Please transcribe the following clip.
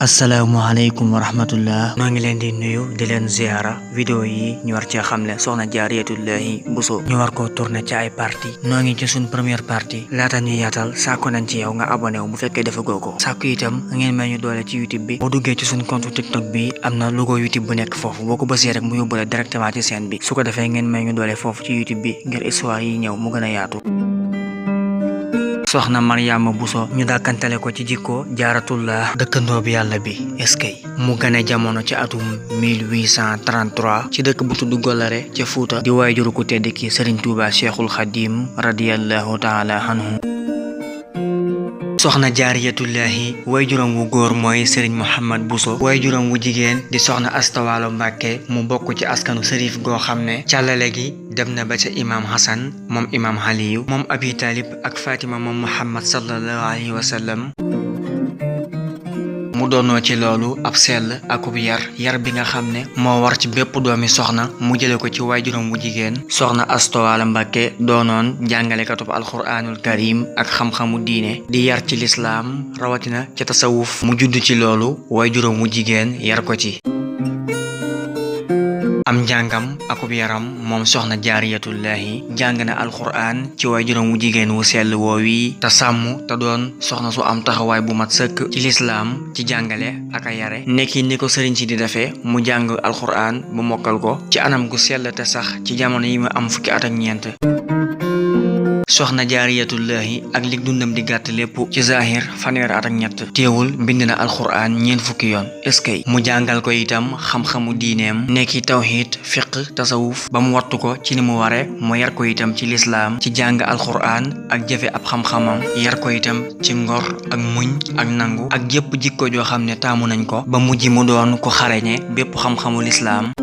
asalaamaaleykum wa rahmatullah noo ngi leen di nuyu di leen ziara vidéo yi ñu war cee xamle soxna Jaaratullaahi Buso ñu war koo tourné ci ay parti noo ngi ci suñ première partie laata ñuy yaatal sàkku nañ ci yow nga abonné wu bu fekkee dafa goo ko sàkku itam ngeen may ñu doole ci YouTube bi boo duggee ci suñ compte TikTok bi am na logo YouTube bu nekk foofu boo ko bësee rek mu yóbbu la directement ci chaîne bi su ko defee ngeen may ñu doole foofu ci YouTube bi ngir histoire yi ñëw mu gën a yaatu. soxna Mariama Buso ñu dàkkantale ko ci jikko Jaaratullah dëkkandoo bi yàlla bi eskay mu gane jamono ci atum 1833 ci dëkk bu tudd Golare ca Fuuta di waajuru ku tedd ki Sëriñ Tuuba Cheikhul Xadim radiyallahu taala anhu soxna Jaaratullaahi waajuram wu góor mooy Sëriñ Muhammad Buso waajuram wu jigéen di soxna Astawaalo Mbàkke mu bokk ci askanu sërif goo xam ne càllale gi dem na ba ca imaam Hasan moom imaam Aliyu moom Abi Talib ak Fatima moom Muhammad sallallahu alayhi wa sallam mu doonoo ci loolu ab sell akub yar bi nga xam ne moo war ci bépp doomi soxna mu jële ko ci waajuram wu jigéen soxna Astawaalo Mbàkke doonoon jàngalekatub alxuraanul karim ak xam-xamu diine di yar ci lislaam rawatina ci tasawuf mu judd ci loolu waajuram wu jigéen yar ko ci am njàngam akub yaram moom soxna Jaaratullaahi jàng na alxuraan ci waajuram wu jigéen wu sell woowi te sàmm te doon soxna su am taxawaay bu mat sëkk ci lislaam ci jàngale ak a yare nekki ni ko sëriñ si di defee mu jàng alxuraan bu mokkal ko ci anam gu sell te sax ci jamono yi mu am fukki at ak ñeent soxna Jaaratullaahi ak lig dundam di gàtt lépp ci zahir fanweer at ak ñett teewul bind na alxuraan ñeent fukki yoon eskay mu jàngal ko itam xam-xamu diineem nekki tawxiid fiq tasawuf ba mu wattu ko ci ni mu ware mu yar ko itam ci lislaam ci jàng alxuraan ak jëfe ab xam-xamam yar ko itam ci ngor ak muñ ak nangu ak jëpp jikko joo xam ne taamu nañ ko ba mujj mu doon ko xareñe bépp xam-xamu lislaam